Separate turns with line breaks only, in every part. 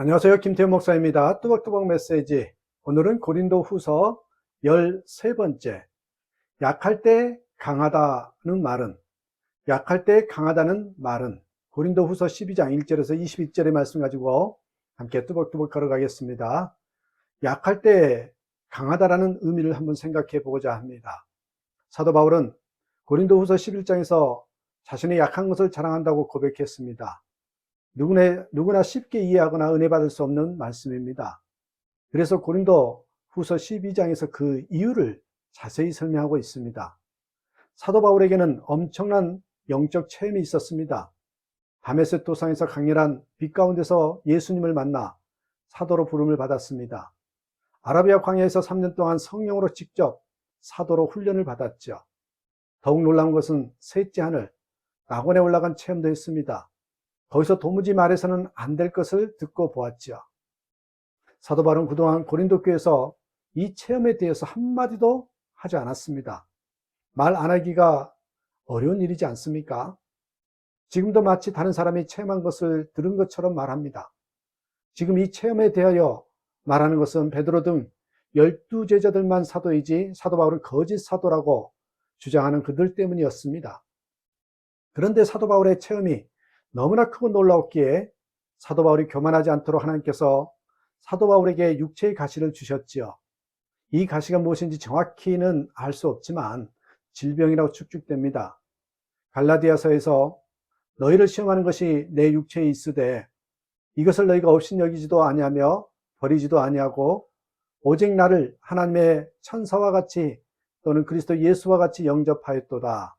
안녕하세요. 김태현 목사입니다. 뚜벅뚜벅 메시지. 오늘은 고린도 후서 13번째. 약할 때 강하다는 말은, 약할 때 강하다는 말은 고린도 후서 12장 1절에서 22절의 말씀 가지고 함께 뚜벅뚜벅 걸어가겠습니다. 약할 때 강하다라는 의미를 한번 생각해 보고자 합니다. 사도 바울은 고린도 후서 11장에서 자신의 약한 것을 자랑한다고 고백했습니다. 누구나 쉽게 이해하거나 은혜 받을 수 없는 말씀입니다. 그래서 고린도 후서 12장에서 그 이유를 자세히 설명하고 있습니다. 사도 바울에게는 엄청난 영적 체험이 있었습니다. 다메섹 도상에서 강렬한 빛 가운데서 예수님을 만나 사도로 부름을 받았습니다. 아라비아 광야에서 3년 동안 성령으로 직접 사도로 훈련을 받았죠. 더욱 놀라운 것은 셋째 하늘, 낙원에 올라간 체험도 했습니다. 거기서 도무지 말해서는 안 될 것을 듣고 보았죠. 사도 바울은 그동안 고린도 교회에서 이 체험에 대해서 한마디도 하지 않았습니다. 말 안 하기가 어려운 일이지 않습니까? 지금도 마치 다른 사람이 체험한 것을 들은 것처럼 말합니다. 지금 이 체험에 대하여 말하는 것은 베드로 등 12제자들만 사도이지 사도 바울은 거짓 사도라고 주장하는 그들 때문이었습니다. 그런데 사도 바울의 체험이 너무나 크고 놀라웠기에 사도 바울이 교만하지 않도록 하나님께서 사도 바울에게 육체의 가시를 주셨지요. 이 가시가 무엇인지 정확히는 알 수 없지만 질병이라고 축축됩니다. 갈라디아서에서 너희를 시험하는 것이 내 육체에 있으되 이것을 너희가 업신여기지도 아니하며 버리지도 아니하고 오직 나를 하나님의 천사와 같이 또는 그리스도 예수와 같이 영접하였도다.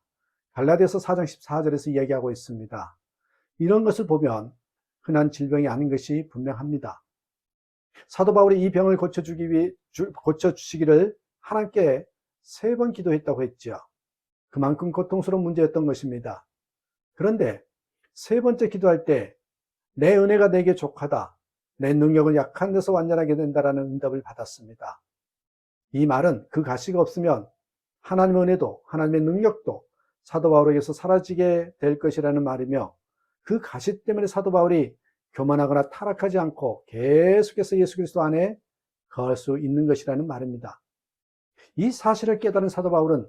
갈라디아서 4장 14절에서 이야기하고 있습니다. 이런 것을 보면 흔한 질병이 아닌 것이 분명합니다. 사도 바울이 이 병을 고쳐주시기를 하나님께 3번 기도했다고 했죠. 그만큼 고통스러운 문제였던 것입니다. 그런데 3번째 기도할 때 내 은혜가 내게 족하다, 내 능력은 약한 데서 완전하게 된다라는 응답을 받았습니다. 이 말은 그 가시가 없으면 하나님의 은혜도 하나님의 능력도 사도 바울에게서 사라지게 될 것이라는 말이며, 그 가시 때문에 사도 바울이 교만하거나 타락하지 않고 계속해서 예수 그리스도 안에 거할 수 있는 것이라는 말입니다. 이 사실을 깨달은 사도 바울은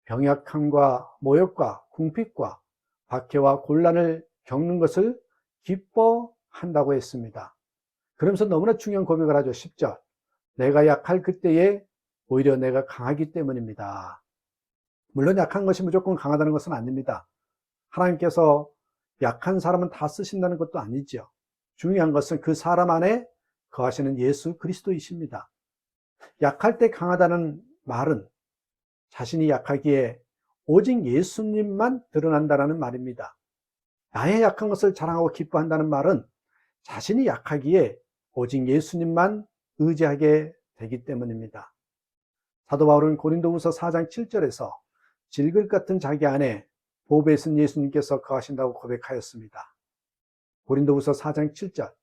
병약함과 모욕과 궁핍과 박해와 곤란을 겪는 것을 기뻐한다고 했습니다. 그러면서 너무나 중요한 고백을 하죠. 10절. 내가 약할 그때에 오히려 내가 강하기 때문입니다. 물론 약한 것이 무조건 강하다는 것은 아닙니다. 하나님께서 약한 사람은 다 쓰신다는 것도 아니죠. 중요한 것은 그 사람 안에 거하시는 예수 그리스도이십니다. 약할 때 강하다는 말은 자신이 약하기에 오직 예수님만 드러난다는 말입니다. 나의 약한 것을 자랑하고 기뻐한다는 말은 자신이 약하기에 오직 예수님만 의지하게 되기 때문입니다. 사도 바울은 고린도후서 4장 7절에서 질글 같은 자기 안에 보배에 쓴 예수님께서 거하신다고 고백하였습니다. 고린도후서 4장 7절.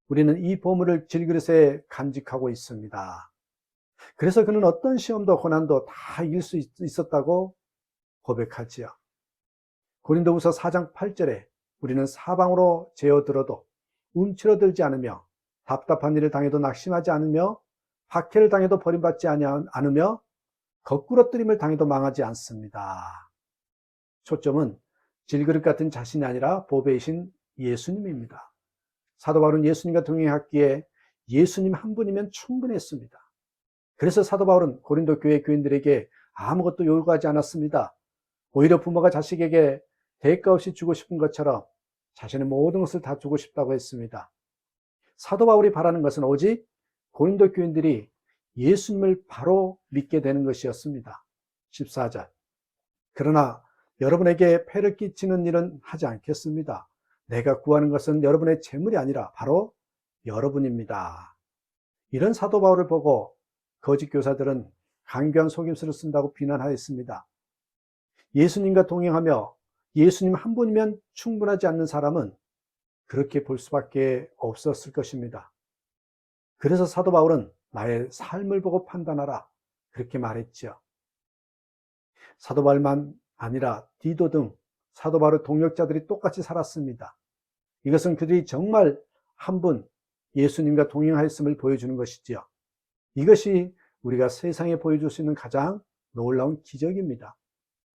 우리는 이 보물을 질그릇에 간직하고 있습니다. 그래서 그는 어떤 시험도 고난도 다 이길 수 있었다고 고백하지요. 고린도후서 4장 8절에 우리는 사방으로 제어들어도 움츠러들지 않으며 답답한 일을 당해도 낙심하지 않으며 박해를 당해도 버림받지 않으며 거꾸러뜨림을 당해도 망하지 않습니다. 초점은 질그릇 같은 자신이 아니라 보배이신 예수님입니다. 사도 바울은 예수님과 동행했기에 예수님 한 분이면 충분했습니다. 그래서 사도 바울은 고린도 교회 교인들에게 아무것도 요구하지 않았습니다. 오히려 부모가 자식에게 대가 없이 주고 싶은 것처럼 자신의 모든 것을 다 주고 싶다고 했습니다. 사도 바울이 바라는 것은 오직 고린도 교인들이 예수님을 바로 믿게 되는 것이었습니다. 14절. 그러나 여러분에게 폐를 끼치는 일은 하지 않겠습니다. 내가 구하는 것은 여러분의 재물이 아니라 바로 여러분입니다. 이런 사도 바울을 보고 거짓 교사들은 강교한 속임수를 쓴다고 비난하였습니다. 예수님과 동행하며 예수님 한 분이면 충분하지 않는 사람은 그렇게 볼 수밖에 없었을 것입니다. 그래서 사도 바울은 나의 삶을 보고 판단하라, 그렇게 말했죠. 사도 바울만 아니라 디도 등 사도 바울의 동역자들이 똑같이 살았습니다. 이것은 그들이 정말 한 분, 예수님과 동행하였음을 보여주는 것이지요. 이것이 우리가 세상에 보여줄 수 있는 가장 놀라운 기적입니다.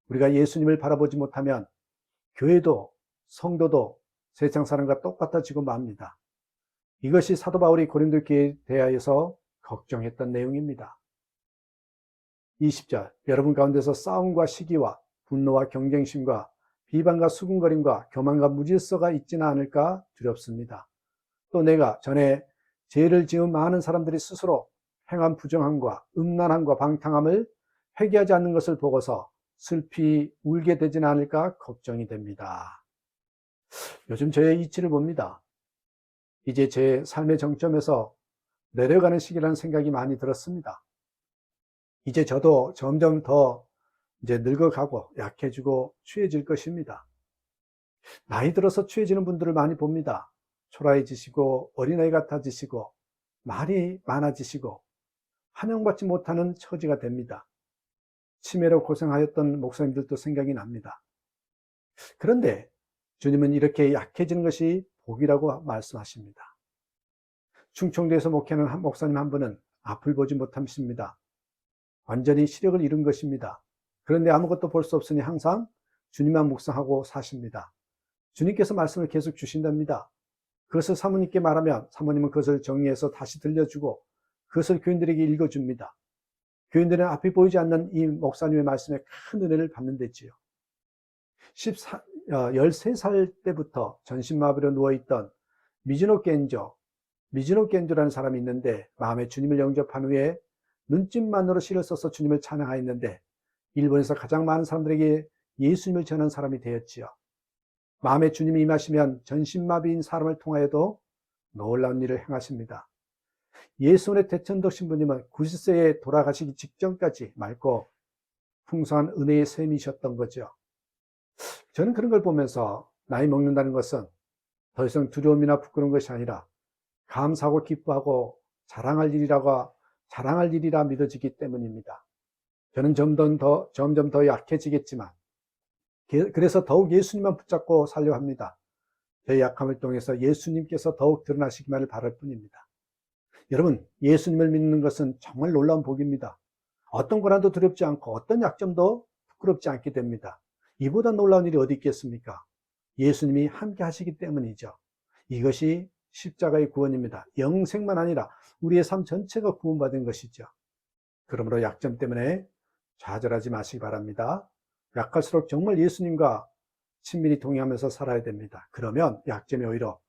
우리가 예수님을 바라보지 못하면 교회도 성도도 세상 사람과 똑같아지고 맙니다. 이것이 사도 바울이 고린도 교회에 대하여서 걱정했던 내용입니다. 20절, 여러분 가운데서 싸움과 시기와 분노와 경쟁심과 비방과 수군거림과 교만과 무질서가 있지는 않을까 두렵습니다. 또 내가 전에 죄를 지은 많은 사람들이 스스로 행한 부정함과 음란함과 방탕함을 회개하지 않는 것을 보고서 슬피 울게 되지는 않을까 걱정이 됩니다. 요즘 저의 이치를 봅니다. 이제 제 삶의 정점에서 내려가는 시기라는 생각이 많이 들었습니다. 이제 저도 점점 더 이제 늙어가고 약해지고 취해질 것입니다. 나이 들어서 취해지는 분들을 많이 봅니다. 초라해지시고 어린아이 같아지시고 말이 많아지시고 환영받지 못하는 처지가 됩니다. 치매로 고생하였던 목사님들도 생각이 납니다. 그런데 주님은 이렇게 약해지는 것이 복이라고 말씀하십니다. 충청도에서 목회하는 한 목사님 한 분은 앞을 보지 못하십니다. 완전히 시력을 잃은 것입니다. 그런데 아무것도 볼 수 없으니 항상 주님만 묵상하고 사십니다. 주님께서 말씀을 계속 주신답니다. 그것을 사모님께 말하면 사모님은 그것을 정리해서 다시 들려주고 그것을 교인들에게 읽어줍니다. 교인들은 앞이 보이지 않는 이 목사님의 말씀에 큰 은혜를 받는 데지요. 13살 때부터 전신마비로 누워있던 미즈노 겐조라는 사람이 있는데 마음에 주님을 영접한 후에 눈짓만으로 시를 써서 주님을 찬양하였는데 일본에서 가장 많은 사람들에게 예수님을 전한 사람이 되었지요. 마음에 주님이 임하시면 전신마비인 사람을 통하여도 놀라운 일을 행하십니다. 예수의 대천덕 신부님은 90세에 돌아가시기 직전까지 맑고 풍성한 은혜의 셈이셨던 거죠. 저는 그런 걸 보면서 나이 먹는다는 것은 더 이상 두려움이나 부끄러운 것이 아니라 감사하고 기뻐하고 자랑할 일이라 믿어지기 때문입니다. 저는 점점 더 약해지겠지만 그래서 더욱 예수님만 붙잡고 살려 합니다. 저의 약함을 통해서 예수님께서 더욱 드러나시기만을 바랄 뿐입니다. 여러분, 예수님을 믿는 것은 정말 놀라운 복입니다. 어떤 고난도 두렵지 않고 어떤 약점도 부끄럽지 않게 됩니다. 이보다 놀라운 일이 어디 있겠습니까? 예수님이 함께 하시기 때문이죠. 이것이 십자가의 구원입니다. 영생만 아니라 우리의 삶 전체가 구원받은 것이죠. 그러므로 약점 때문에 좌절하지 마시기 바랍니다. 약할수록 정말 예수님과 친밀히 동행하면서 살아야 됩니다. 그러면 약점이 오히려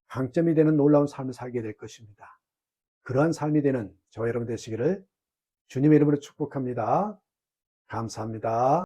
강점이 되는 놀라운 삶을 살게 될 것입니다. 그러한 삶이 되는 저와 여러분 되시기를 주님의 이름으로 축복합니다. 감사합니다.